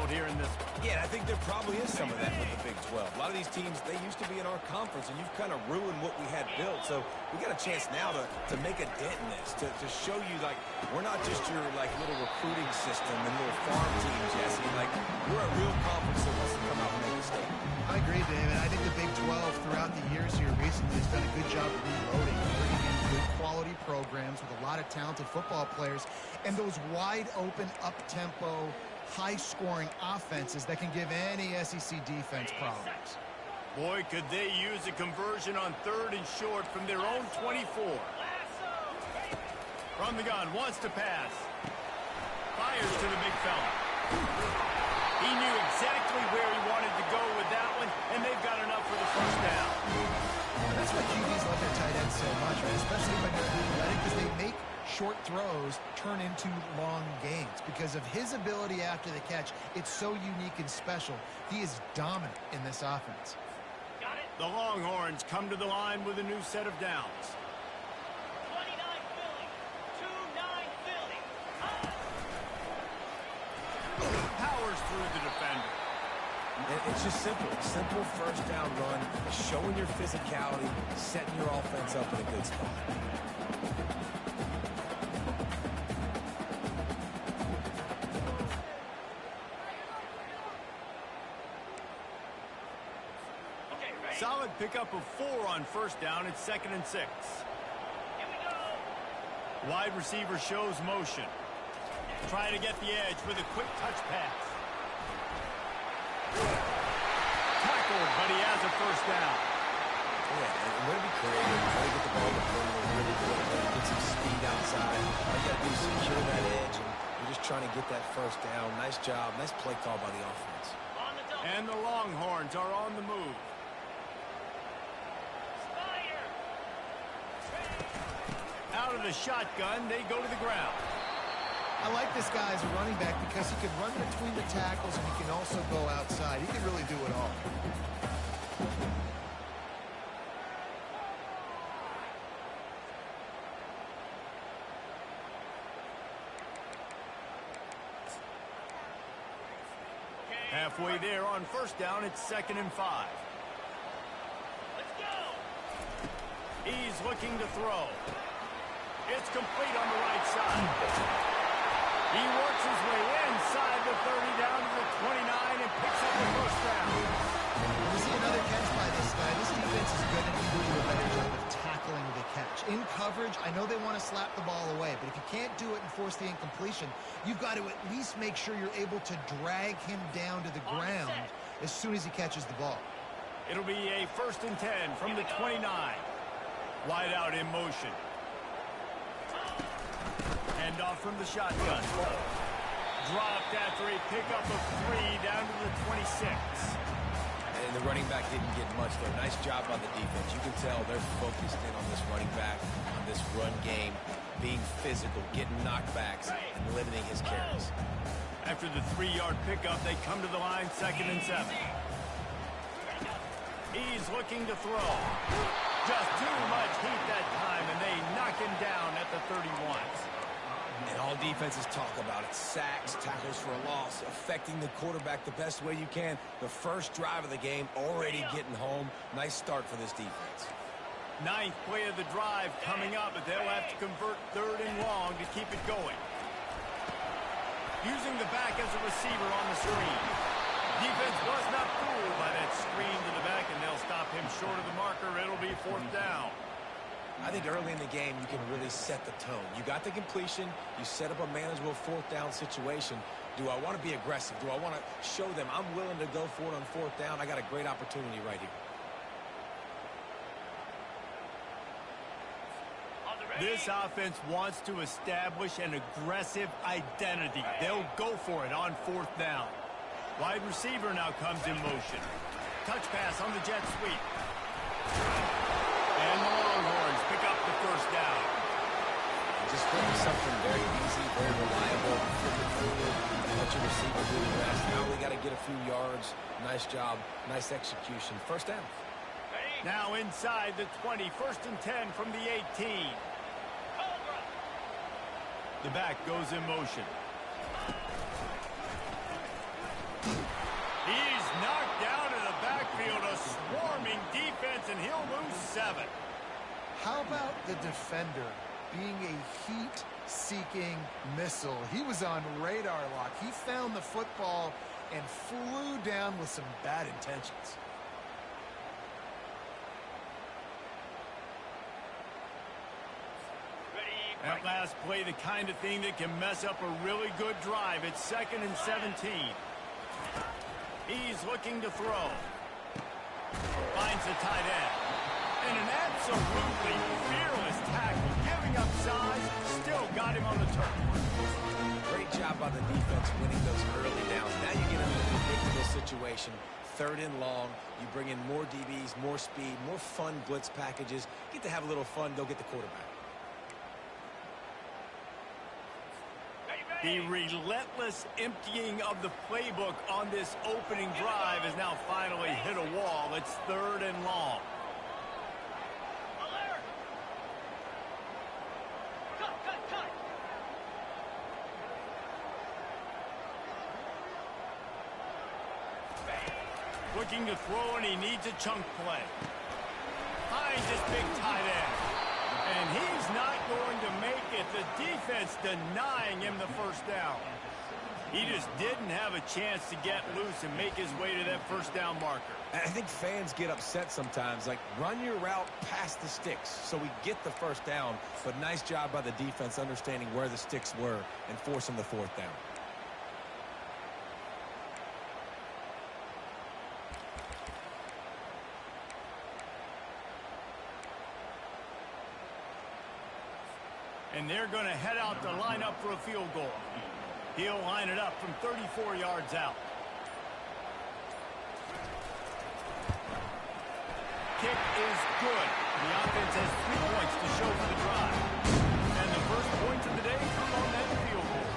difficult here in this one. Yeah, I think there probably is some of that with the Big 12. A lot of these teams, they used to be in our conference, and you've kind of ruined what we had built. So we got a chance now to make a dent in this, to show you, like, we're not just your, like, little recruiting system and little farm team, Jesse. Like, we're a real conference that wants to come out and make a statement. I agree, David. I think the Big 12 throughout the years here recently has done a good job of reloading, bringing in good quality programs with a lot of talented football players, and those wide-open, up-tempo, high-scoring offenses that can give any SEC defense problems. Boy, could they use a conversion on 3rd and short from their own 24. From the gun, wants to pass. Fires to the big fella. He knew exactly where he wanted to go with that one, and they've got enough for the first down. That's why QBs love their tight ends so much, right? Especially when they're athletic, because they make short throws turn into long gains. Because of his ability after the catch, it's so unique and special. He is dominant in this offense. The Longhorns come to the line with a new set of downs. 29 Philly, 2-9 Philly. Powers through the defender. It's just simple. Simple first down run, showing your physicality, setting your offense up in a good spot. Solid pickup of 4 on first down. It's 2nd and 6. Wide receiver shows motion. Trying to get the edge with a quick touch pass. Tackled, but he has a first down. Yeah, and way to be creative. Try to get the ball to the perimeter really good. Get some speed outside. All you got to do is secure that edge, and you're just trying to get that first down. Nice job. Nice play call by the offense. And the Longhorns are on the move. Out of the shotgun, they go to the ground. I like this guy as a running back because he can run between the tackles and he can also go outside. He can really do it all. Halfway there on first down, it's 2nd and 5. Let's go. He's looking to throw. It's complete on the right side. He works his way inside the 30 down to the 29 and picks up the first down. We see another catch by this guy. This defense is good and he will do a better job of tackling the catch. In coverage, I know they want to slap the ball away, but if you can't do it and force the incompletion, you've got to at least make sure you're able to drag him down to the ground as soon as he catches the ball. It'll be a 1st and 10 from the 29. Wide out in motion. Hand off from the shotgun. Dropped after a pickup of 3 down to the 26. And the running back didn't get much there. Nice job by the defense. You can tell they're focused in on this running back, on this run game, being physical, getting knockbacks, and limiting his carries. After the 3-yard pickup, they come to the line 2nd and 7. He's looking to throw. Just too much heat that time, and they knock him down at the 31. And all defenses talk about it. Sacks, tackles for a loss, affecting the quarterback the best way you can. The first drive of the game, already getting home. Nice start for this defense. 9th play of the drive coming up, but they'll have to convert 3rd and long to keep it going. Using the back as a receiver on the screen. Defense was not fooled by that screen to the back, and they'll stop him short of the marker. It'll be 4th down. I think early in the game, you can really set the tone. You got the completion. You set up a manageable 4th down situation. Do I want to be aggressive? Do I want to show them I'm willing to go for it on 4th down? I got a great opportunity right here. This offense wants to establish an aggressive identity. They'll go for it on 4th down. Wide receiver now comes in motion. Touch pass on the jet sweep. And the Longhorns pick up the first down. Just flip something very easy, very reliable. Flip it forward. Let your receiver do the rest. Now we got to get a few yards. Nice job. Nice execution. First down. Now inside the 20. 1st and 10 from the 18. The back goes in motion. How about the defender being a heat-seeking missile? He was on radar lock. He found the football and flew down with some bad intentions. That last play, the kind of thing that can mess up a really good drive. It's 2nd and 17. He's looking to throw. Finds the tight end. And an absolutely fearless tackle. Giving up size, still got him on the turf. Great job by the defense winning those early downs. Now you get into a predictable situation. 3rd and long. You bring in more DBs, more speed, more fun blitz packages. Get to have a little fun. Go get the quarterback. The relentless emptying of the playbook on this opening drive has now finally hit a wall. It's 3rd and long. Alert! Cut! Looking to throw, and he needs a chunk play. Finds his big tight end. And he's not going to make it. The defense denying him the first down. He just didn't have a chance to get loose and make his way to that first down marker. I think fans get upset sometimes. Like, run your route past the sticks so we get the first down. But nice job by the defense understanding where the sticks were and forcing the 4th down. And they're going to head out to line up for a field goal. He'll line it up from 34 yards out. Kick is good. The offense has 3 points to show for the drive. And the first points of the day come on that field goal.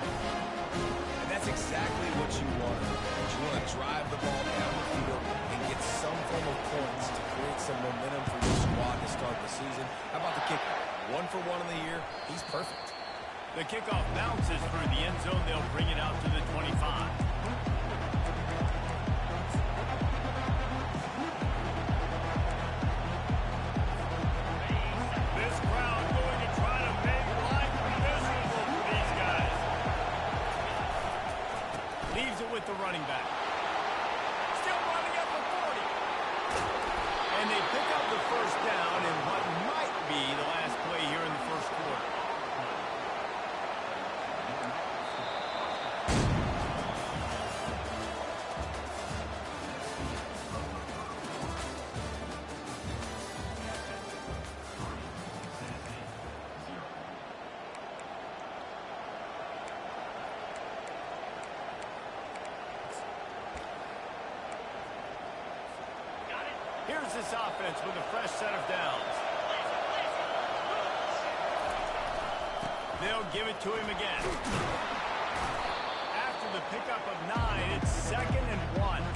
And that's exactly what you want. You want to drive the ball down the field and get some form of points to create some momentum for your squad to start the season. How about the kicker? 1 for 1 in the year. He's perfect. The kickoff bounces through the end zone. They'll bring it out to the 25. This crowd going to try to make life miserable for these guys. Leaves it with the running back. Still running up the 40. And they pick up the first down in what might be the last play here in the first quarter. Here's this offense with a fresh set of downs. They'll give it to him again. After the pickup of 9, it's 2nd and 1.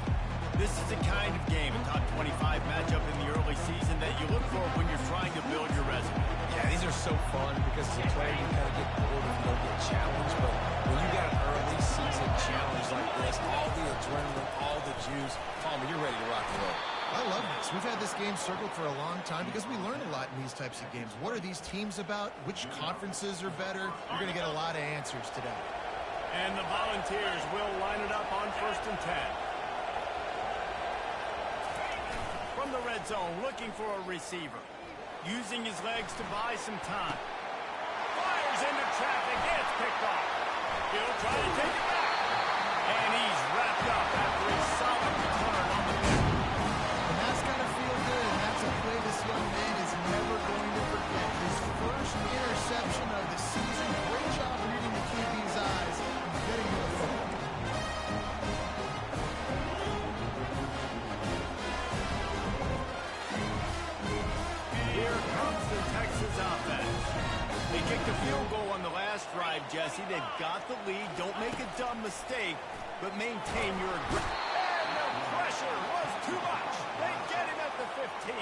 This is the kind of game, a top 25 matchup in the early season that you look for when you're trying to build your resume. Yeah, these are so fun because as a player you kind of get bored if you don't get challenged. But when you got an early season challenge like this, all the adrenaline, all the juice, Palmer, you're ready to rock and roll. I love this. We've had this game circled for a long time because we learn a lot in these types of games. What are these teams about? Which conferences are better? You're going to get a lot of answers today. And the Volunteers will line it up on 1st and 10. From the red zone, looking for a receiver. Using his legs to buy some time. Fires into traffic. It's picked off. He'll try to take it back. And he's wrapped up after a solid return on the pick. And that's got to feel good, and that's a play this young man is never going to forget. His first interception of the season. Great job reading the QB's eyes and getting to the football. Here comes the Texas offense. They kicked a field goal on the last drive, Jesse. They've got the lead. Don't make a dumb mistake, but maintain your aggression. And the pressure was too much. They get him at the 15.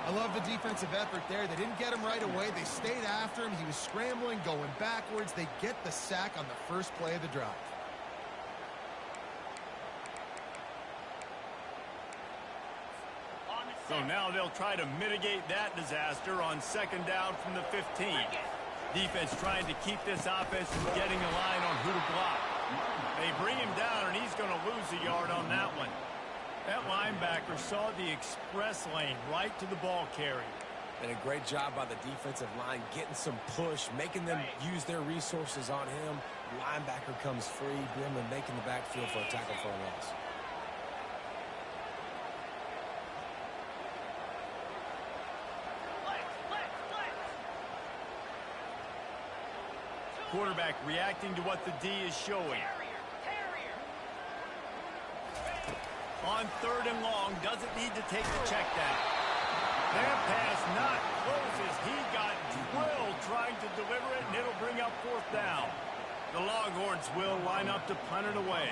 I love the defensive effort there. They didn't get him right away. They stayed after him. He was scrambling, going backwards. They get the sack on the first play of the drive. On the So now they'll try to mitigate that disaster on second down from the 15. Defense trying to keep this offense from getting a line on who to block. They bring him down, and he's going to lose a yard on that one. That linebacker saw the express lane right to the ball carrier. And a great job by the defensive line getting some push, making them use their resources on him. Linebacker comes free, Brimley making the backfield for a tackle for a loss. Quarterback reacting to what the D is showing. On third and long, doesn't need to take the check down. That pass not closes. He got drilled trying to deliver it, and it'll bring up fourth down. The Longhorns will line up to punt it away.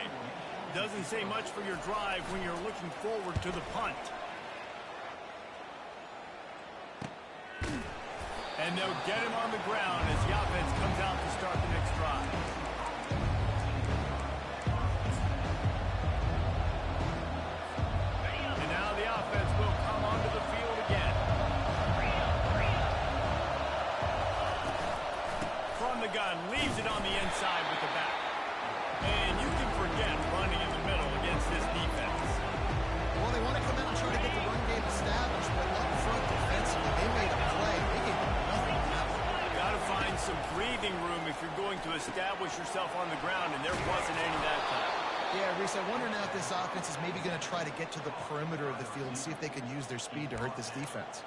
Doesn't say much for your drive when you're looking forward to the punt. And they'll get him on the ground as the offense comes out to start the next drive. And now the offense will come onto the field again. From the gun, leaves it on the inside with the back. And you can forget running in the middle against this defense. Well, they want to come out and try to get the run game established, but up front defensively, they made a play. They gave them nothing to happen. Got to find some breathing room if you're going to establish yourself on the ground, and there wasn't any that time. Yeah, Reese, I wonder now if this offense is maybe going to try to get to the perimeter of the field and see if they can use their speed to hurt this defense.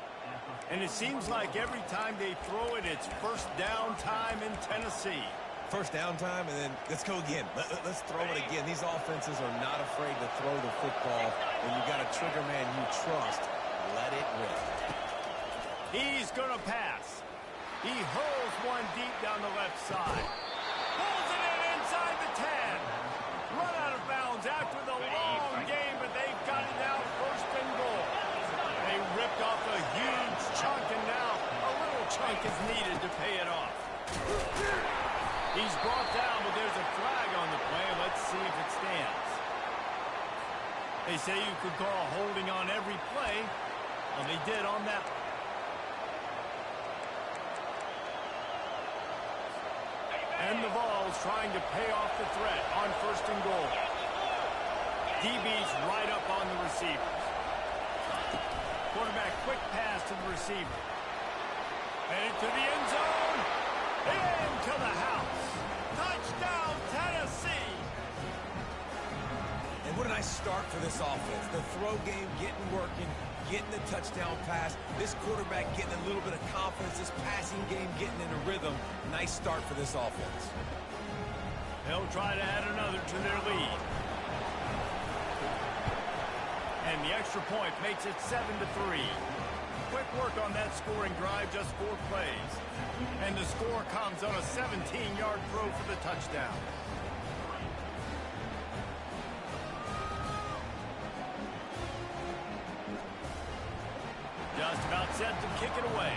And it seems like every time they throw it, it's first down time in Tennessee. First down time, and then let's go again. Let's throw it again. These offenses are not afraid to throw the football. When you've got a trigger man you trust, let it rip. He's going to pass. He hurls one deep down the left side. Pulls it in inside the 10. Run out of bounds after the long game, but they've got it now first and goal. They ripped off a huge chunk, and now a little chunk is needed to pay it off. He's brought down, but there's a flag on the play. Let's see if it stands. They say you could call holding on every play. Well, they did on that one. And the Vols trying to pay off the threat on first and goal. DB's right up on the receiver. Quarterback quick pass to the receiver. Headed to the end zone. Into the house. Touchdown, Tennessee. And what a nice start for this offense. The throw game getting working, getting the touchdown pass. This quarterback getting a little bit of confidence. This passing game getting in a rhythm. Nice start for this offense. They'll try to add another to their lead. And the extra point makes it 7-3. Quick work on that scoring drive, just 4 plays. And the score comes on a 17-yard throw for the touchdown. Just about set to kick it away.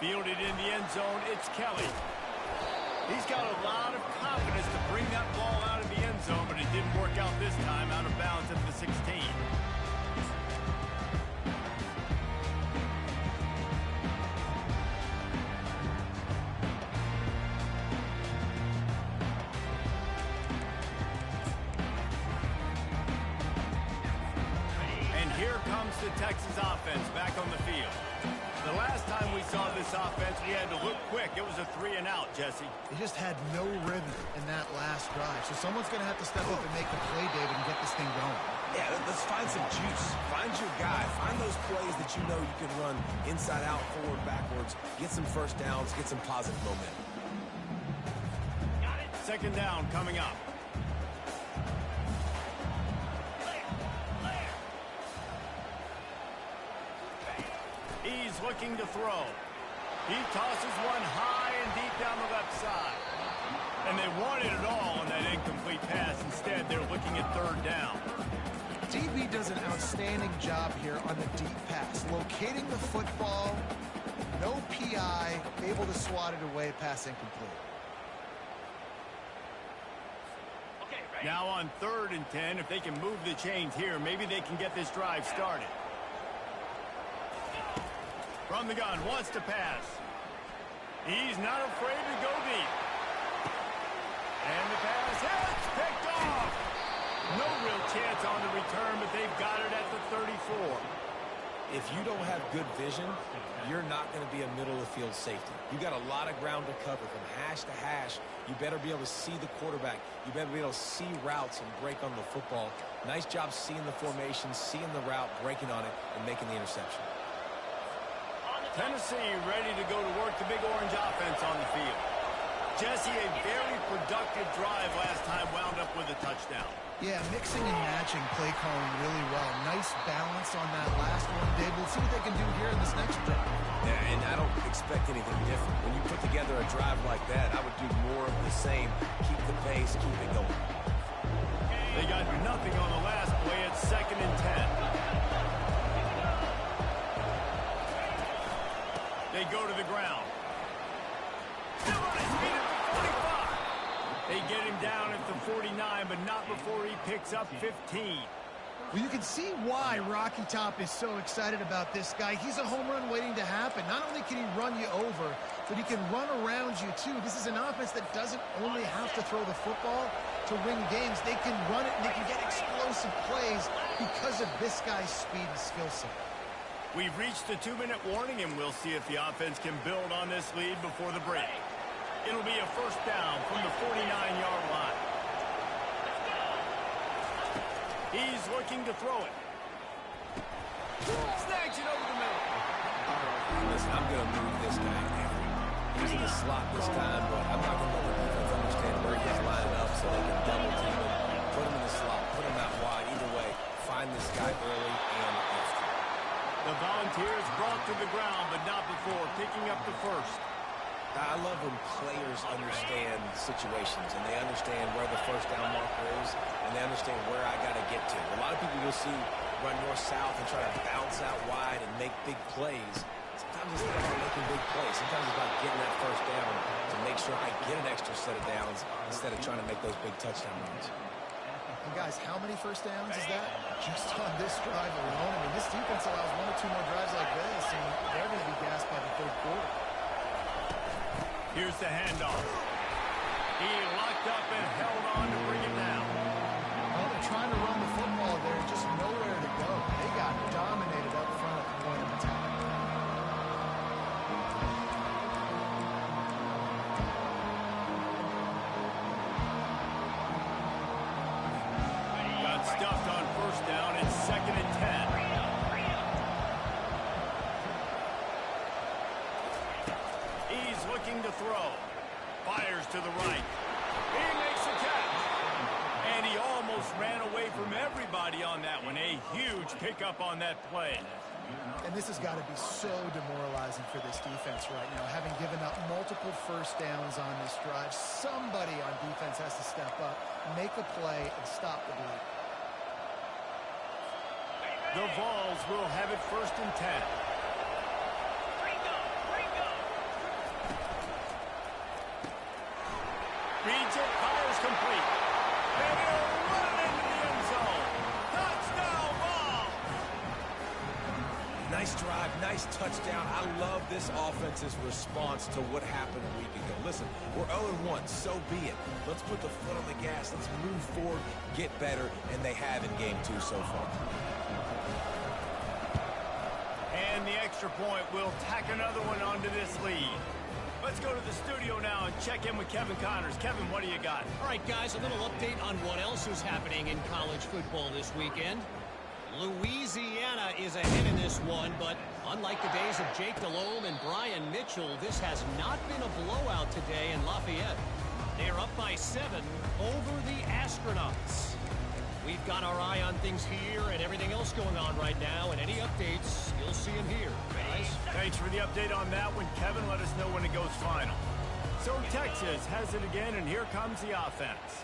Fielded in the end zone, it's Kelly. He's got a lot of confidence to bring that ball out of the end zone, but it didn't work out this time, out of bounds at the 16. And here comes the Texas offense back on the field. The last time we saw this offense, we had to look quick. It was a 3-and-out, Jesse. They just had no rhythm in that last drive. So someone's going to have to step up and make the play, David, and get this thing going. Yeah, let's find some juice. Find your guy. Find those plays that you know you can run inside out, forward, backwards. Get some first downs. Get some positive momentum. Got it. Second down coming up. He's looking to throw. He tosses one high and deep down the left side. And they wanted it all on that incomplete pass. Instead, they're looking at third down. DB does an outstanding job here on the deep pass. Locating the football, no PI, able to swat it away, pass incomplete. Now on 3rd and 10, if they can move the chains here, maybe they can get this drive started. From the gun, wants to pass. He's not afraid to go deep. And the pass hits, picked off. No real chance on the return, but they've got it at the 34. If you don't have good vision, you're not going to be a middle-of-the-field safety. You got a lot of ground to cover from hash to hash. You better be able to see the quarterback. You better be able to see routes and break on the football. Nice job seeing the formation, seeing the route, breaking on it, and making the interception. Tennessee ready to go to work the Big Orange offense on the field. Jesse, a very productive drive last time, wound up with a touchdown. Yeah, mixing and matching play calling really well. Nice balance on that last one, Dave. We'll see what they can do here in this next drive. Yeah, and I don't expect anything different. When you put together a drive like that, I would do more of the same. Keep the pace, keep it going. They got nothing on the last play. It's 2nd and 10. They go to the ground. Still on his feet at the 45. They get him down at the 49, but not before he picks up 15. Well, you can see why Rocky Top is so excited about this guy. He's a home run waiting to happen. Not only can he run you over, but he can run around you, too. This is an offense that doesn't only have to throw the football to win games. They can run it, and they can get explosive plays because of this guy's speed and skill set. We've reached the 2-minute warning, and we'll see if the offense can build on this lead before the break. It'll be a 1st down from the 49-yard line. He's looking to throw it. Snags it over the middle. Listen, I'm going to move this guy now. He's in the slot this time, but I'm not going to let the defense understand where he's lining up so they can double team him, put him in the slot, put him out wide. Either way, find this guy early and often. The Volunteers brought to the ground, but not before picking up the 1st. I love when players understand situations and they understand where the 1st down marker is and they understand where I got to get to. A lot of people you'll see run north-south and try to bounce out wide and make big plays. Sometimes it's not about making big plays. Sometimes it's about getting that 1st down to make sure I get an extra set of downs instead of trying to make those big touchdown runs. And guys, how many 1st downs is that? Just on this drive alone. I mean, this defense allows 1 or 2 more drives like this, and they're going to be gassed by the 3rd quarter. Here's the handoff. He locked up and held on to bring it down. Well, they're trying to run the football there, just nowhere to go. They got dominated up front at the point of attack. Got stuffed on 1st down. It's 2nd and 10. He's looking to throw. Fires to the right. He makes a catch. And he almost ran away from everybody on that one. A huge pickup on that play. And this has got to be so demoralizing for this defense right now. Having given up multiple 1st downs on this drive, somebody on defense has to step up, make a play, and stop the bleed. The Vols will have it 1st and 10. Reads it, fires complete. And he'll run it into the end zone. Touchdown, Vols! Nice drive, nice touchdown. I love this offense's response to what happened a week ago. Listen, we're 0-1, so be it. Let's put the foot on the gas. Let's move forward, get better, and they have in game 2 so far. And the extra point will tack another one onto this lead. Let's go to the studio now and check in with Kevin Connors. Kevin, what do you got? All right, guys, a little update on what else is happening in college football this weekend. Louisiana is ahead in this one, but unlike the days of Jake Delhomme and Brian Mitchell, this has not been a blowout today in Lafayette. They are up by 7 over the Astronauts. We've got our eye on things here and everything else going on right now, and any updates, you'll see them here. Guys? Thanks for the update on that one, Kevin. Let us know when it goes final. So Texas has it again, and here comes the offense.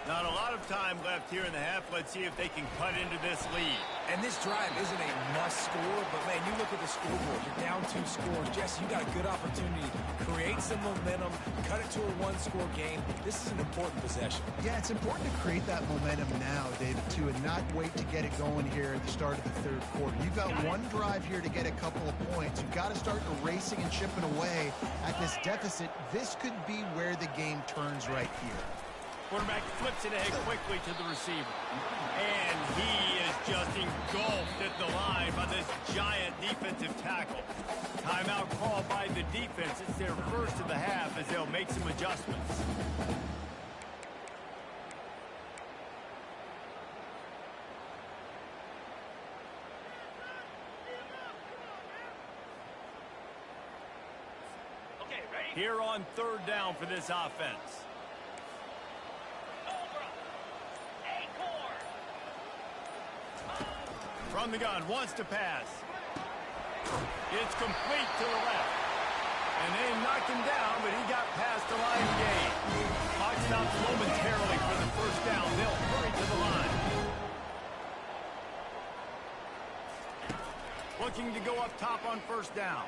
Not a lot of time left here in the half. Let's see if they can cut into this lead. And this drive isn't a must score, but man, you look at the scoreboard, you're down 2 scores. Jesse, you got a good opportunity to create some momentum, cut it to a 1-score game. This is an important possession. Yeah, it's important to create that momentum now, David, too, and not wait to get it going here at the start of the third quarter. You've got one drive here to get a couple of points. You've got to start erasing and chipping away at this deficit. This could be where the game turns right here. Quarterback flips it ahead quickly to the receiver. And he is just engulfed at the line by this giant defensive tackle. Timeout called by the defense. It's their first of the half as they'll make some adjustments. Okay, ready? Here on third down for this offense. From the gun, wants to pass. It's complete to the left. And they knocked him down, but he got past the line gain. Clock stops momentarily for the first down. They'll hurry to the line. Looking to go up top on first down.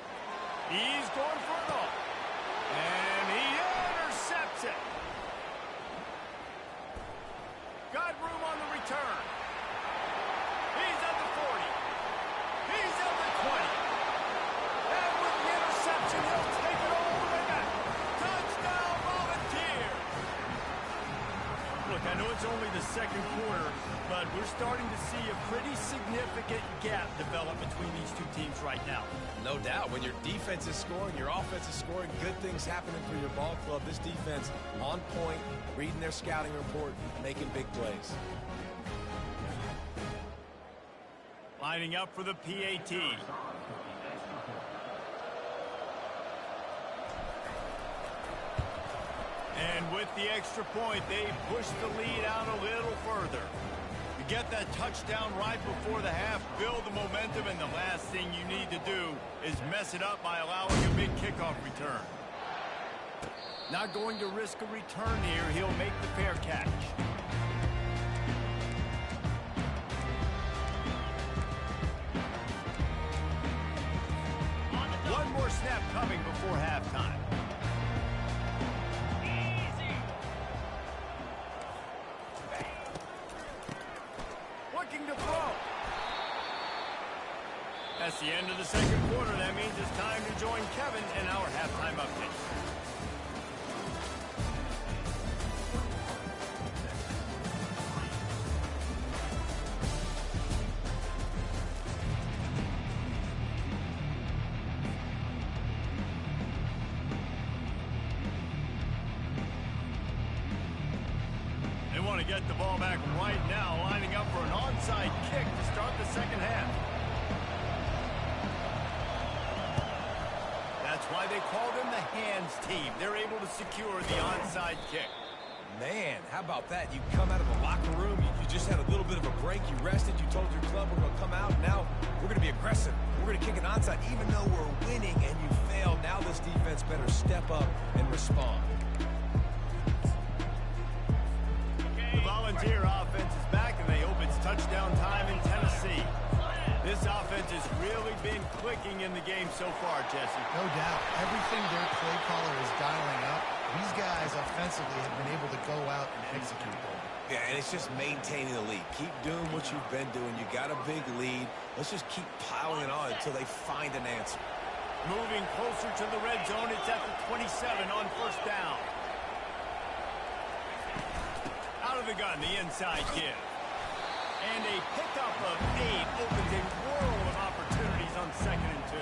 He's going for it all. And he intercepts it. Got room on the return. He's at the 40. He's at the 20. And with the interception, he'll take it all the way back. Touchdown, Volunteer. Look, I know it's only the second quarter, but we're starting to see a pretty significant gap develop between these two teams right now. No doubt. When your defense is scoring, your offense is scoring, good things happening for your ball club. This defense on point, reading their scouting report, making big plays. Lining up for the PAT. And with the extra point, they push the lead out a little further. You get that touchdown right before the half, build the momentum, and the last thing you need to do is mess it up by allowing a big kickoff return. Not going to risk a return here. He'll make the fair catch. One more snap coming before halftime. Easy. Looking to throw. That's the end of the second quarter. That means it's time to join Kevin in our halftime update. Want to get the ball back right now, lining up for an onside kick to start the second half. That's why they called him the hands team. They're able to secure the onside kick. Man, how about that? You come out of the locker room, you just had a little bit of a break, you rested, you told your club we're going to come out, and now we're going to be aggressive. We're going to kick an onside even though we're winning and you failed. Now this defense better step up and respond. The Volunteer offense is back, and they hope it's touchdown time in Tennessee. This offense has really been clicking in the game so far, Jesse. No doubt. Everything their play caller is dialing up, these guys offensively have been able to go out and execute. Yeah, and it's just maintaining the lead. Keep doing what you've been doing. You got a big lead. Let's just keep piling it on until they find an answer. Moving closer to the red zone, it's at the 27 on first down. Out of the gun, the inside give. And a pickup of 8 opens a world of opportunities on 2nd and 2.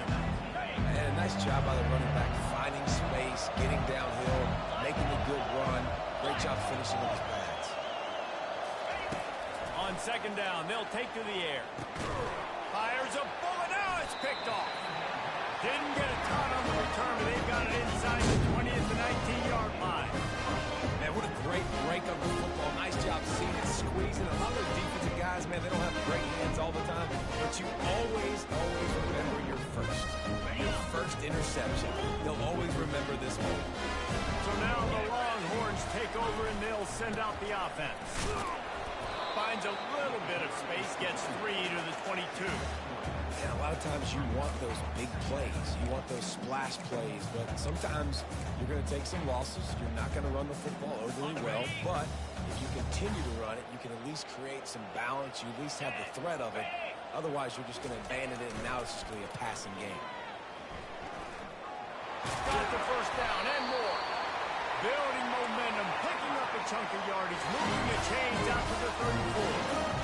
And a nice job by the running back, finding space, getting downhill, making a good run. Great job finishing with his pads. On 2nd down, they'll take to the air. Fires a bullet. Now it's picked off. Didn't get a ton on the return, but they've got it inside the 20th to 19-yard line. Man, what a great break of the football. Nice job seeing it, squeezing. A lot of those defensive guys, man, they don't have great hands all the time, but you always remember your first. Your first interception. They'll always remember this moment. So now the Longhorns take over and they'll send out the offense. Finds a little bit of space, gets 3 to the 22. And a lot of times you want those big plays. You want those splash plays. But sometimes you're going to take some losses. You're not going to run the football overly well. But if you continue to run it, you can at least create some balance. You at least have the threat of it. Otherwise, you're just going to abandon it, and now it's just going to be a passing game. Got the first down and more. Building momentum, picking up a chunk of yardage, moving the chains out to the 34.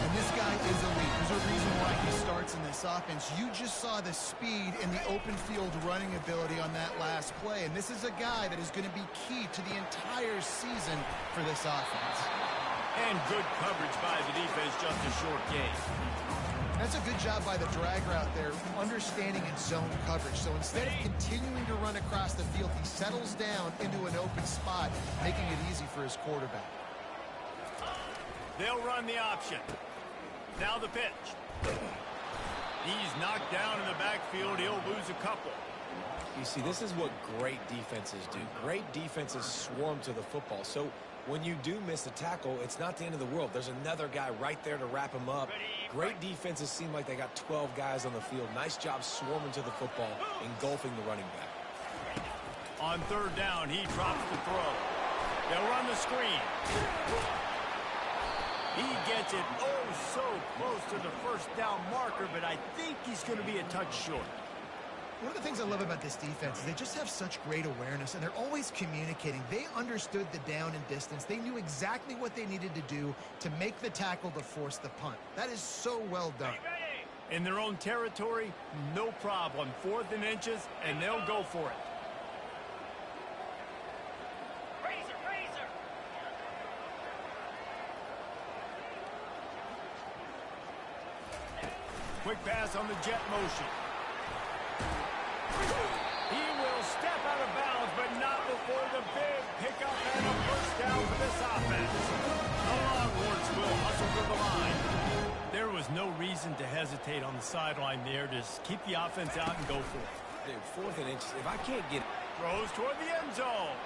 And this guy is elite. There's a reason why he starts in this offense. You just saw the speed and the open field running ability on that last play. And this is a guy that is going to be key to the entire season for this offense. And good coverage by the defense, just a short gain. That's a good job by the drag route there, understanding its zone coverage. So instead of continuing to run across the field, he settles down into an open spot, making it easy for his quarterback. They'll run the option. Now the pitch. He's knocked down in the backfield. He'll lose a couple. You see, this is what great defenses do. Great defenses swarm to the football. So when you do miss a tackle, it's not the end of the world. There's another guy right there to wrap him up. Great defenses seem like they got 12 guys on the field. Nice job swarming to the football, engulfing the running back. On third down, he drops the throw. They'll run the screen. He gets it so close to the first down marker, but I think he's going to be a touch short. One of the things I love about this defense is they just have such great awareness, and they're always communicating. They understood the down and distance. They knew exactly what they needed to do to make the tackle to force the punt. That is so well done. In their own territory, no problem. 4th and inches, and they'll go for it. Razor. Quick pass on the jet motion. He will step out of bounds, but not before the big pickup and a first down for this offense. The Longhorns will hustle to the line. There was no reason to hesitate on the sideline there. Just keep the offense out and go for it. Dude, 4th and inches. If I can't get it. Throws toward the end zone.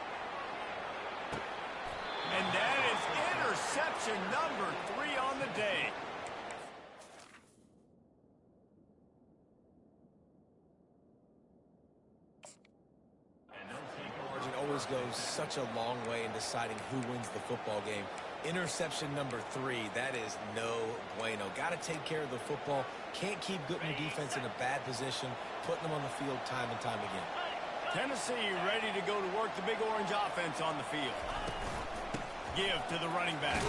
And that is interception number 3 on the day. Always goes such a long way in deciding who wins the football game. Interception number 3, that is no bueno. Got to take care of the football. Can't keep putting your defense in a bad position, putting them on the field time and time again. Tennessee ready to go to work the big orange offense on the field. Give to the running back.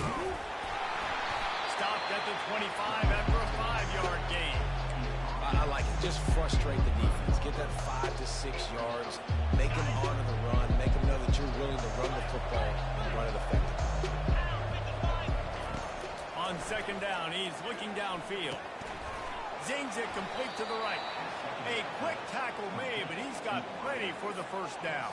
Stopped at the 25 after a 5-yard gain. I like it. Just frustrate the defense. Get that 5 to 6 yards. Make them honor the run. Make them know that you're willing to run the football and run it effectively. On second down, he's looking downfield. Zings it complete to the right. A quick tackle made, but he's got plenty for the first down.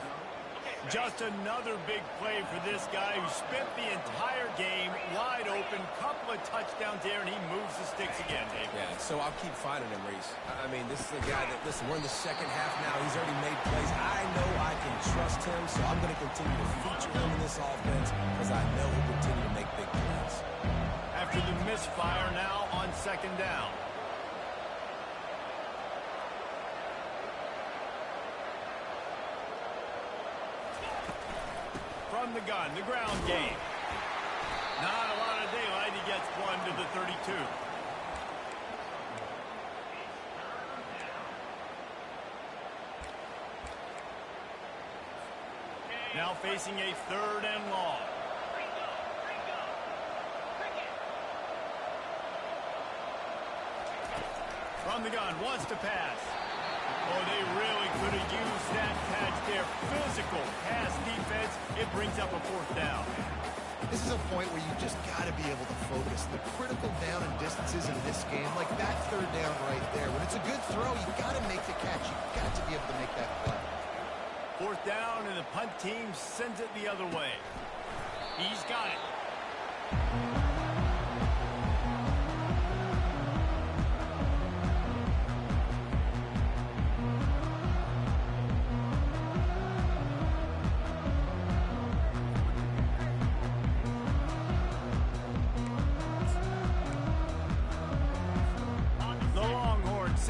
Just another big play for this guy who spent the entire game wide open. Couple of touchdowns there, and he moves the sticks again, Dave. Yeah, so I'll keep finding him, Reese. I mean, this is a guy that, listen, we're in the second half now. He's already made plays. I know I can trust him, so I'm going to continue to feature him in this offense because I know he'll continue to make big plays. After the misfire, now on second down. From the gun, the ground game. Not a lot of daylight. He gets 1 to the 32. Now facing a 3rd and long. From the gun, wants to pass. Oh, they really could have used that patch there. Physical pass defense. It brings up a 4th down. This is a point where you just got to be able to focus. The critical down and distances in this game, like that 3rd down right there. When it's a good throw, you got to make the catch. You got to be able to make that play. 4th down, and the punt team sends it the other way. He's got it.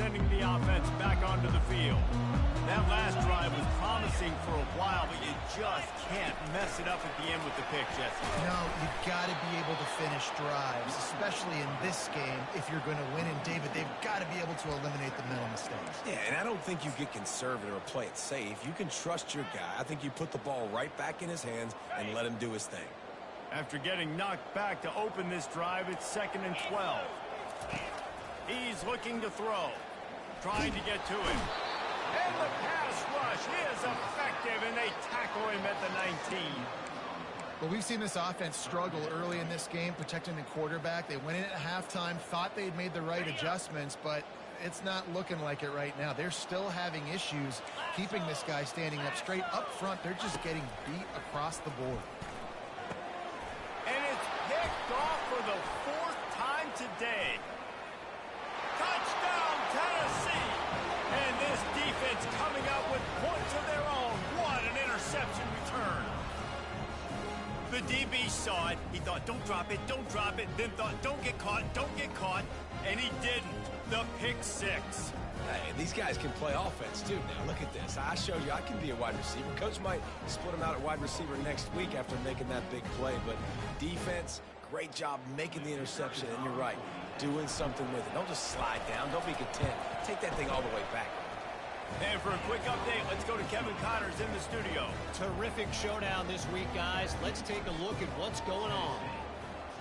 sending the offense back onto the field. That last drive was promising for a while, but you just can't mess it up at the end with the pick, Jesse. No, you've got to be able to finish drives, especially in this game. If you're going to win, and David, they've got to be able to eliminate the mental mistakes. Yeah, and I don't think you get conservative or play it safe. You can trust your guy. I think you put the ball right back in his hands and let him do his thing. After getting knocked back to open this drive, it's 2nd and 12. He's looking to throw, trying to get to him. And the pass rush is effective, and they tackle him at the 19. Well, we've seen this offense struggle early in this game, protecting the quarterback. They went in at halftime, thought they'd made the right adjustments, but it's not looking like it right now. They're still having issues keeping this guy standing up straight. Up front, they're just getting beat across the board. And it's picked off for the 4th time today. Touchdown, Tennessee! And this defense coming out with points of their own. What an interception return. The DB saw it. He thought, don't drop it, don't drop it. Then thought, don't get caught, don't get caught. And he didn't. The pick 6. Hey, these guys can play offense, too. Now, look at this. I showed you I can be a wide receiver. Coach might split him out at wide receiver next week after making that big play. But defense, great job making the interception. And you're right, doing something with it. Don't just slide down. Don't be content. Take that thing all the way back. And for a quick update, let's go to Kevin Connors in the studio. Terrific showdown this week, guys. Let's take a look at what's going on.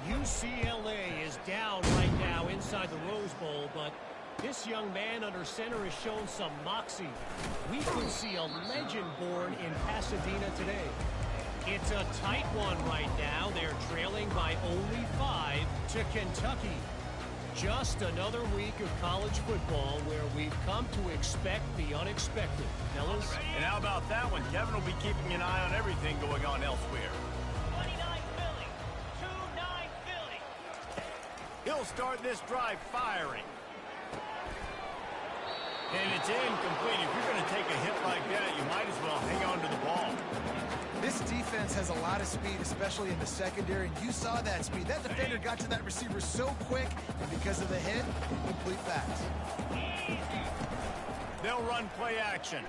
UCLA is down right now inside the Rose Bowl, but this young man under center has shown some moxie. We could see a legend born in Pasadena today. It's a tight one right now. They're trailing by only 5 to Kentucky. Just another week of college football where we've come to expect the unexpected. Fellas? And how about that one? Kevin will be keeping an eye on everything going on elsewhere. 29 Philly. 2-9 Philly. He'll start this drive firing. And it's incomplete. If you're going to take a hit like that, you might as well hang on to the ball. This defense has a lot of speed, especially in the secondary, and you saw that speed. That defender got to that receiver so quick, and because of the hit, incomplete pass. They'll run play action.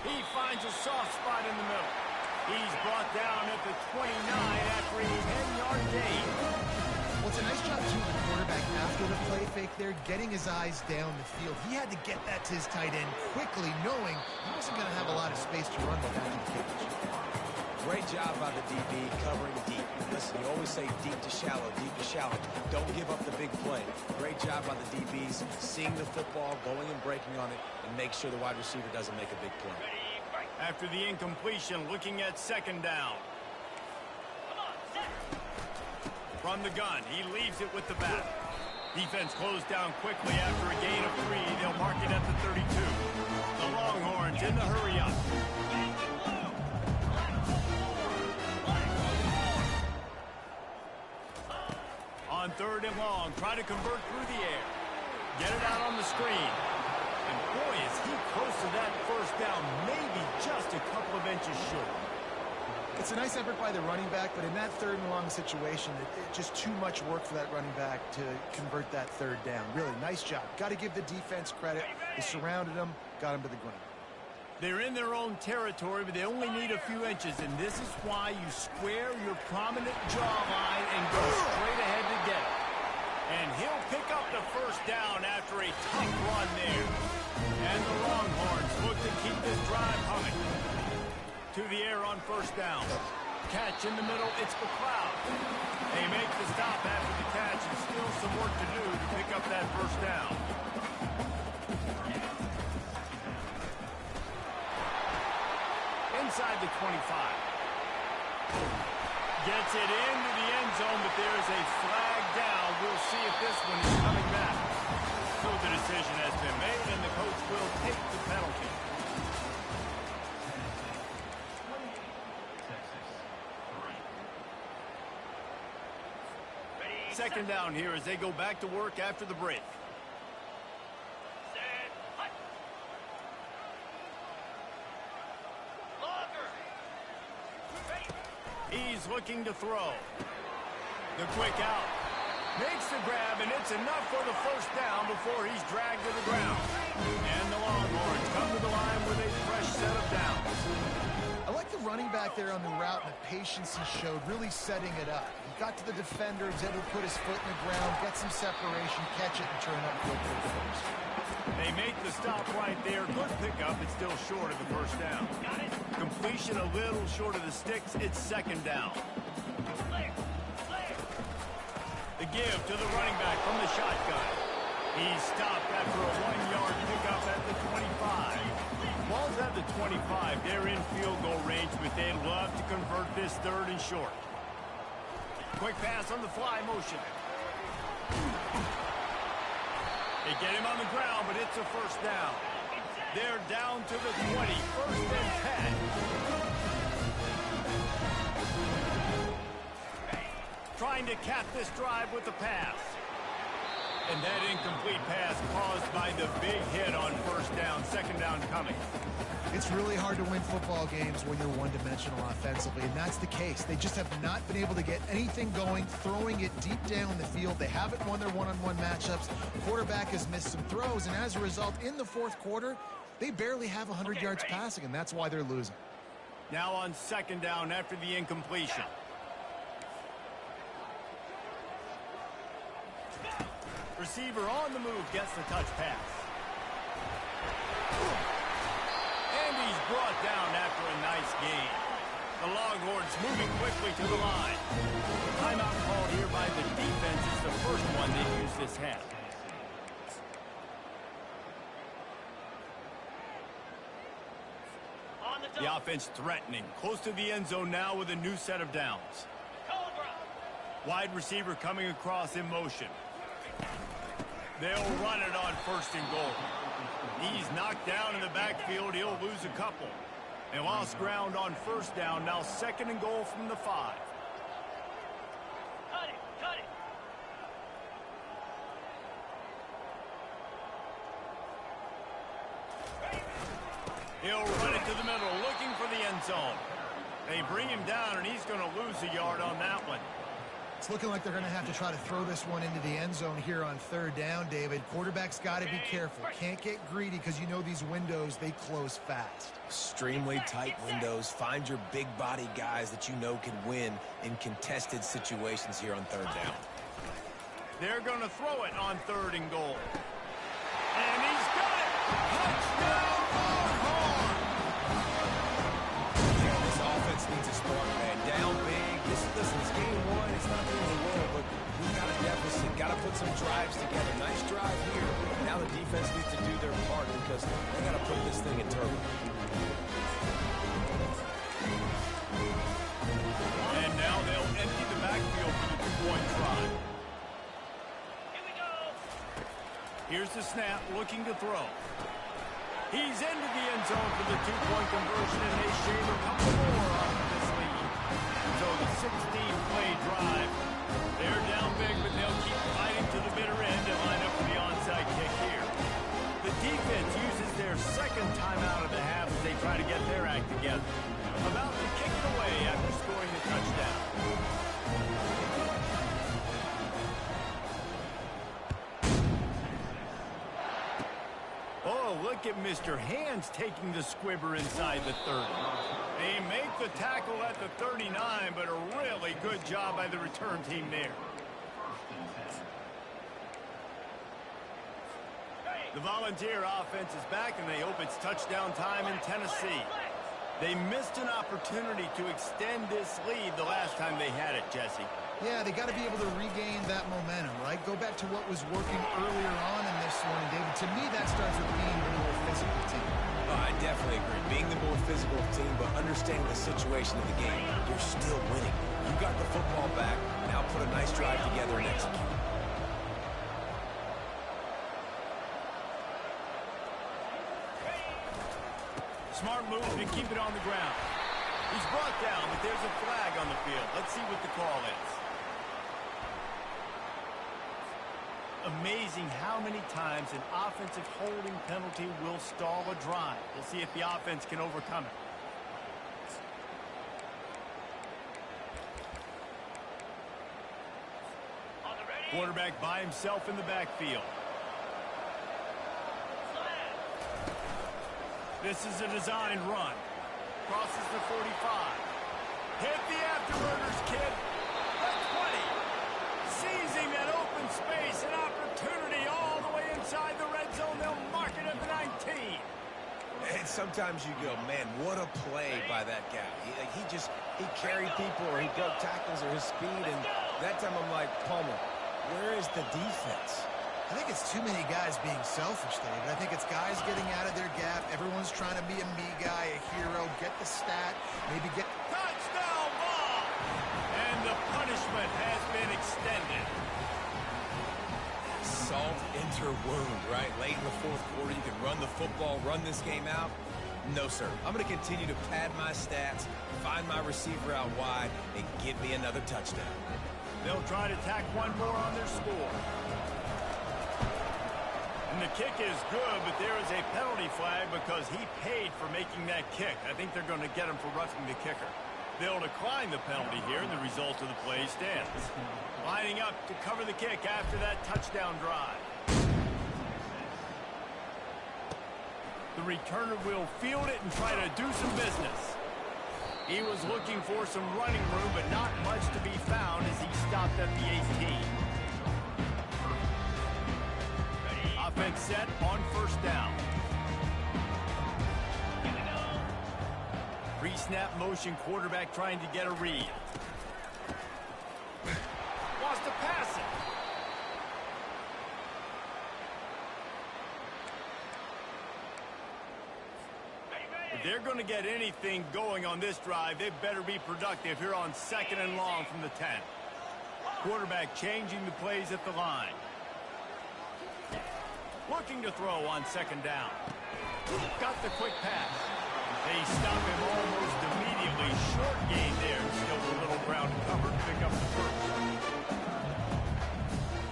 He finds a soft spot in the middle. He's brought down at the 29 after a 10-yard gain. Well, it's a nice job, too, the quarterback after the play fake there, getting his eyes down the field. He had to get that to his tight end quickly, knowing he wasn't going to have a lot of space to run with after the catch. Great job by the DB covering deep. Listen, you always say deep to shallow, deep to shallow. Don't give up the big play. Great job by the DBs, seeing the football, going and breaking on it, and make sure the wide receiver doesn't make a big play. After the incompletion, looking at 2nd down. From the gun, he leaves it with the bat. Defense closed down quickly after a gain of 3. They'll mark it at the 32. The Longhorns in the hurry up. On 3rd and long, try to convert through the air. Get it out on the screen. And boy, is he close to that 1st down, maybe just a couple of inches short. It's a nice effort by the running back, but in that 3rd and long situation, it's just too much work for that running back to convert that 3rd down. Really, nice job. Got to give the defense credit. They surrounded him, got him to the ground. They're in their own territory, but they only need a few inches, and this is why you square your prominent jawline and go straight ahead to get it. And he'll pick up the 1st down after a tough run there. And the Longhorns look to keep this drive humming. To the air on 1st down. Catch in the middle, it's McLeod. They make the stop after the catch, and still some work to do to pick up that 1st down. Inside the 25. Gets it into the end zone, but there's a flag down. We'll see if this one is coming back. So the decision has been made, and the coach will take the penalty. Second down here as they go back to work after the break. Set. Hut. Longer. Ready. He's looking to throw. The quick out. Makes the grab, and it's enough for the first down before he's dragged to the ground. And the Longhorns come to the line with a fresh set of downs. I like the running back there on the route and the patience he showed, really setting it up. He got to the defender, was able to put his foot in the ground, get some separation, catch it, and turn up quick for the first. They make the stop right there. Good pickup. It's still short of the first down. Completion a little short of the sticks. It's second down. The give to the running back from the shotgun. He's stopped after a 1-yard pickup at the 25. Ball's at the 25. They're in field goal range, but they'd love to convert this third and short. Quick pass on the fly motion. They get him on the ground, but it's a first down. They're down to the 20. First and 10. Trying to cap this drive with the pass. And that incomplete pass caused by the big hit on first down. Second down coming. It's really hard to win football games when you're one-dimensional offensively, and that's the case. They just have not been able to get anything going, throwing it deep down the field. They haven't won their one-on-one matchups. Quarterback has missed some throws, and as a result, in the fourth quarter, they barely have 100 yards passing, and that's why they're losing. Now on second down after the incompletion. Receiver on the move gets the touch pass. And he's brought down after a nice gain. The Longhorns moving quickly to the line. Timeout called here by the defense. It's the first one they've used this half. The offense threatening. Close to the end zone now with a new set of downs. Wide receiver coming across in motion. They'll run it on first and goal. He's knocked down in the backfield. He'll lose a couple. They lost ground on first down. Now second and goal from the 5. Cut it, cut it. He'll run it to the middle, looking for the end zone. They bring him down, and he's going to lose a yard on that one. It's looking like they're going to have to try to throw this one into the end zone here on third down, David. Quarterback's got to be careful. Can't get greedy because you know these windows, they close fast. Extremely tight windows. Find your big body guys that you know can win in contested situations here on third down. They're going to throw it on third and goal. And he's got it! Touchdown, Longhorn! Yeah, this offense needs a spark, man. Down big. Listen, it's game one. It's not the end of the world, but we've got a deficit. Got to put some drives together. Nice drive here. Now the defense needs to do their part because they got to put this thing in turbo. And now they'll empty the backfield for the two-point try. Here we go. Here's the snap, looking to throw. He's into the end zone for the two-point conversion, and they shave a couple more off of this lead. So the 16-play drive. They're down big, but they'll keep fighting to the bitter end and line up for the onside kick here. The defense uses their second timeout of the half as they try to get their act together. About to kick it away after scoring the touchdown. Oh, look at Mr. Hands taking the squibber inside the 30. They make the tackle at the 39, but a really good job by the return team there. The Volunteer offense is back, and they hope it's touchdown time in Tennessee. They missed an opportunity to extend this lead the last time they had it, Jesse. Yeah, they got to be able to regain that momentum, right? Go back to what was working earlier on in this one, David. To me, that starts with being the more physical team. Oh, I definitely agree. Being the more physical team, but understanding the situation of the game, you're still winning. You got the football back. Now put a nice drive together and execute. Smart move to keep it on the ground. He's brought down, but there's a flag on the field. Let's see what the call is. Amazing how many times an offensive holding penalty will stall a drive. We'll see if the offense can overcome it. On the ready. Quarterback by himself in the backfield. This is a designed run. Crosses the 45. Hit the afterburners, kid. The 20. Seizing that open space, an opportunity all the way inside the red zone. They'll mark it at the 19. And sometimes you go, man, what a play by that guy. He carried people, or he broke tackles, or his speed. And that time I'm like, Palmer, where is the defense? I think it's too many guys being selfish, David. I think it's guys getting out of their gap. Everyone's trying to be a me guy, a hero, get the stat, maybe get... Touchdown ball! And the punishment has been extended. Salt into wound, right? Late in the fourth quarter, you can run the football, run this game out. No, sir. I'm going to continue to pad my stats, find my receiver out wide, and give me another touchdown. They'll try to tack one more on their score. And the kick is good, but there is a penalty flag because he paid for making that kick. I think they're going to get him for roughing the kicker. They'll decline the penalty here, and the result of the play stands. Lining up to cover the kick after that touchdown drive. The returner will field it and try to do some business. He was looking for some running room, but not much to be found as he stopped at the 18. Offense set on first down. Pre-snap motion, quarterback trying to get a read. Wants to pass it. If they're going to get anything going on this drive, they better be productive here on 2nd and long from the 10. Quarterback changing the plays at the line. Looking to throw on 2nd down. Got the quick pass. They stop him almost immediately. Short gain there. Still a little ground covered. Pick up the first.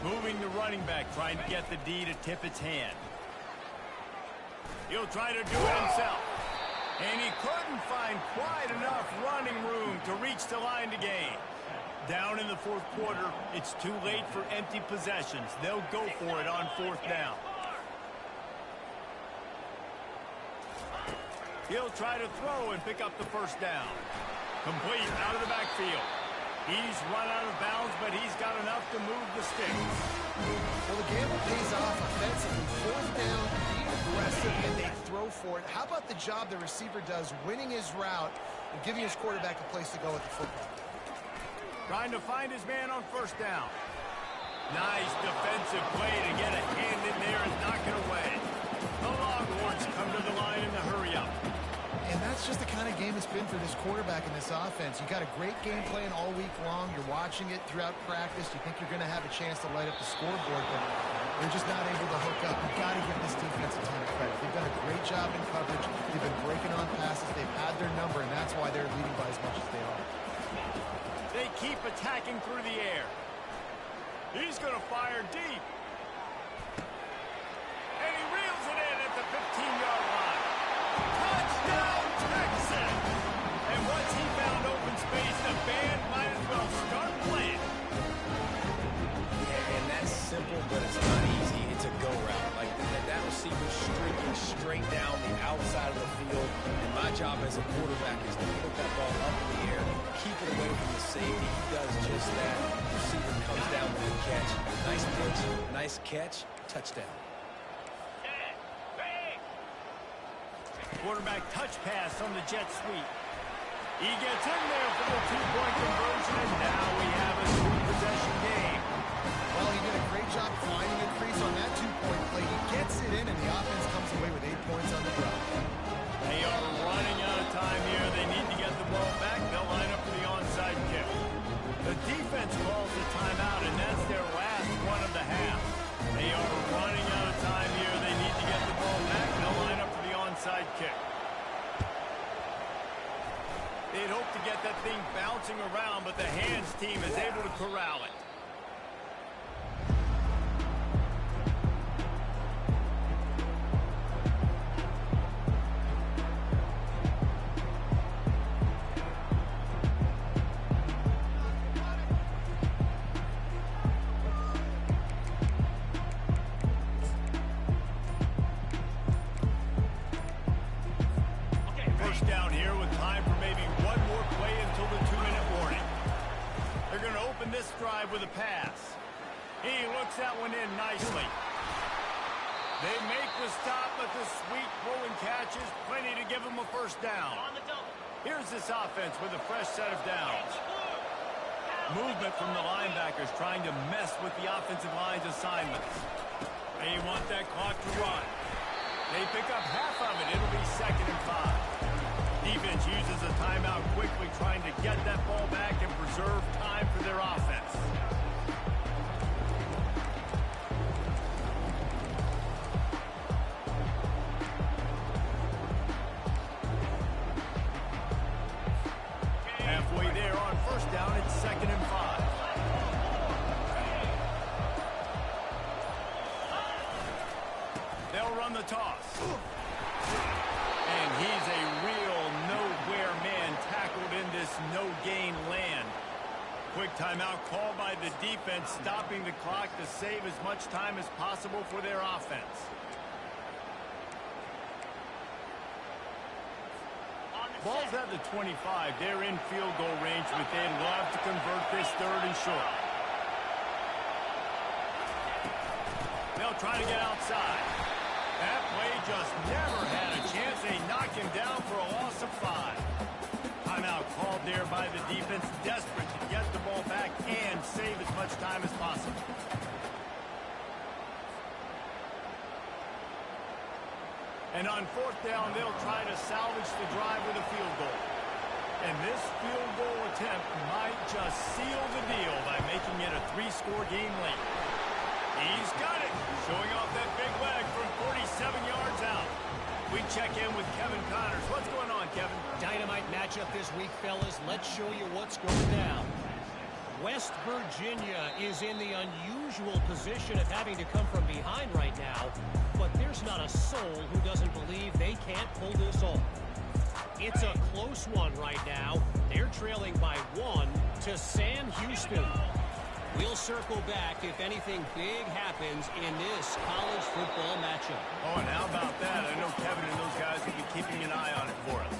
Moving the running back, trying to get the D to tip its hand. He'll try to do it himself. And he couldn't find quite enough running room to reach the line to gain. Down in the fourth quarter, it's too late for empty possessions. They'll go for it on 4th down. He'll try to throw and pick up the first down. Complete out of the backfield. He's run out of bounds, but he's got enough to move the sticks. Well, the gamble pays off offensively. 4th down, be aggressive, and they throw for it. How about the job the receiver does winning his route and giving his quarterback a place to go with the football? Trying to find his man on 1st down. Nice defensive play to get a hand in there and knock it away. The Longhorns come to the line in the hurry-up. And that's just the kind of game it's been for this quarterback in this offense. You got a great game plan all week long. You're watching it throughout practice. You think you're going to have a chance to light up the scoreboard, but they're just not able to hook up. You've got to give this defense a ton of credit. They've done a great job in coverage. They've been breaking on passes. They've had their number, and that's why they're leading by as much as they are. They keep attacking through the air. He's going to fire deep. And he reels it in at the 15-yard line. Touchdown, Texas! And once he found open space, the band might as well start playing. Yeah, and that's simple, but it's not easy. It's a go route. Like that receiver's streaking straight down the outside of the field. And my job as a quarterback is to put that ball up in the air, keep it away from the safety. He does just that. The receiver comes down with a catch. Nice pitch, nice catch, touchdown. Quarterback touch pass on the jet sweep. He gets in there for the 2-point conversion, and now we have a 2-possession game. Well, he did a great job finding a crease on that 2-point play. He gets it in, and the offense comes away with 8 points on the drive. They are running out of time here. They need to get the ball back. They'll line up for the onside kick. The defense calls the timeout, and that's their last one of the half. They are running out of time here. They need to get the ball back. They'll line up for the onside kick. They'd hope to get that thing bouncing around, but the hands team is able to corral it. first down here with time for maybe one more play until the 2-minute warning. They're going to open this drive with a pass. He looks that one in nicely. They make the stop, but the sweet throwing catch is plenty to give them a first down. On the double. Here's this offense with a fresh set of downs. Movement from the linebackers trying to mess with the offensive line's assignments. They want that clock to run. They pick up half of it. It'll be 2nd and 5. Defense uses a timeout quickly, trying to get that ball back and preserve time for their offense. Halfway there on first down, it's 2nd and 5. They'll run the toss. And he's a real nowhere man tackled in this no-gain land. Quick timeout called by the defense, stopping the clock to save as much time as possible for their offense. Ball's at the 25. They're in field goal range, but they'd love to convert this 3rd and short. They'll try to get outside. That play just never had a chance. They knock him down for a loss of 5. Timeout called there by the defense, desperate to get the ball back and save as much time as possible. And on 4th down, they'll try to salvage the drive with a field goal. And this field goal attempt might just seal the deal by making it a 3-score game late. He's got it, showing off that big leg from 47 yards out. We check in with Kevin Connors. What's going on, Kevin? Dynamite matchup this week, fellas. Let's show you what's going down. West Virginia is in the unusual position of having to come from behind right now, but there's not a soul who doesn't believe they can't pull this off. It's a close one right now. They're trailing by 1 to Sam Houston. We'll circle back if anything big happens in this college football matchup. Oh, and how about that? I know Kevin and those guys will be keeping an eye on it for us.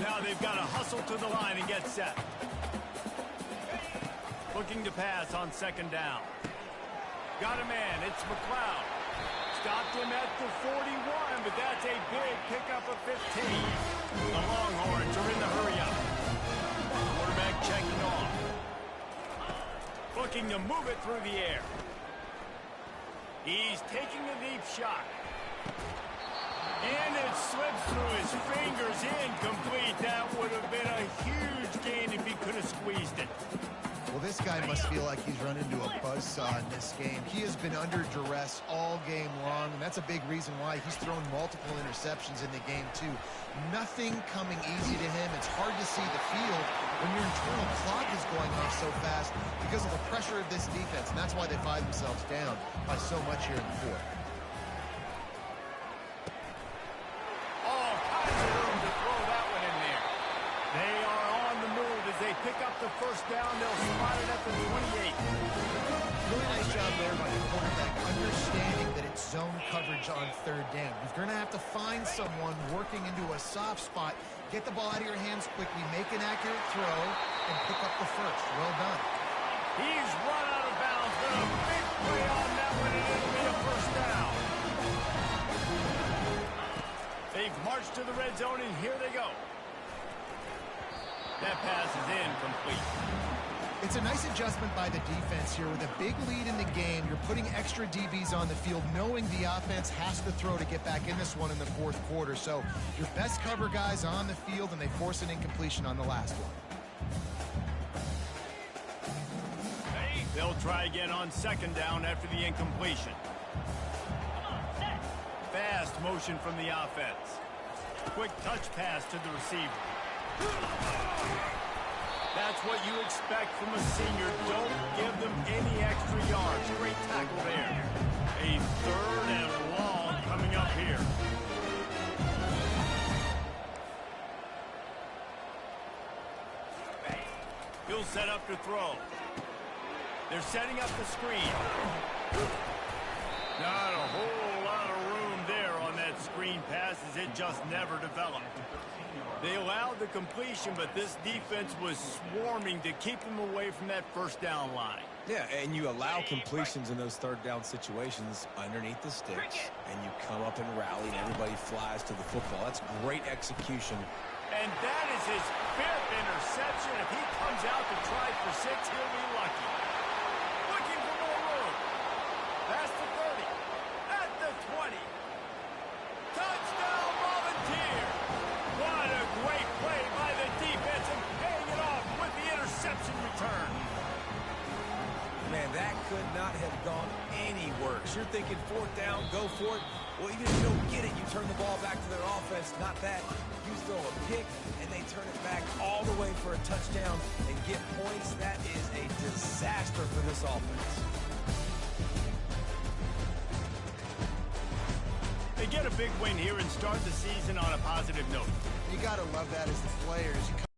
Now they've got to hustle to the line and get set. Looking to pass on 2nd down. Got a man. It's McLeod. Stopped him at the 41, but that's a big pickup of 15. The Longhorns are in the hurry-up. Quarterback checking off. Looking to move it through the air. He's taking a deep shot. And it slips through his fingers, incomplete. That would have been a huge gain if he could have squeezed it. Well, this guy must feel like he's run into a buzzsaw in this game. He has been under duress all game long, and that's a big reason why he's thrown multiple interceptions in the game, too. Nothing coming easy to him. It's hard to see the field when your internal clock is going off so fast because of the pressure of this defense, and that's why they find themselves down by so much here in the 4th. All kinds of room to throw that one in there. They are on the move as they pick up the first down. They'll spot it at the 28. Really nice job there by the quarterback, understanding that it's zone coverage on 3rd down. You're going to have to find someone working into a soft spot, get the ball out of your hands quickly, make an accurate throw, and pick up the first. Well done. He's run out of bounds, but a big play on that one, and it'll be a first down. They've marched to the red zone, and here they go. That pass is incomplete. It's a nice adjustment by the defense here. With a big lead in the game, you're putting extra DBs on the field, knowing the offense has to throw to get back in this one in the 4th quarter. So your best cover guys on the field, and they force an incompletion on the last one. They'll try again on 2nd down after the incompletion. Fast motion from the offense. Quick touch pass to the receiver. That's what you expect from a senior. Don't give them any extra yards. Great tackle there. A 3rd and long coming up here. He'll set up to throw. They're setting up the screen. Not a whole lot of room there on that screen pass as it just never developed. They allowed the completion, but this defense was swarming to keep them away from that first down line. Yeah, and you allow completions in those third down situations underneath the sticks, and you come up and rally, and everybody flies to the football. That's great execution. And that is his 5th interception. If he comes out to try for 6, he'll be lucky. Looking for more room. Past the 30. At the 20. Touchdown, Volunteer. What a great play by the defense and paying it off with the interception return. Man, that could not have gone any worse. You're thinking 4th down, go for it. Well, even if you don't get it, you turn the ball back to their offense. Not that. You throw a pick, and they turn it back all the way for a touchdown and get points. That is a disaster for this offense. They get a big win here and start the season on a positive note. You got to love that as the players.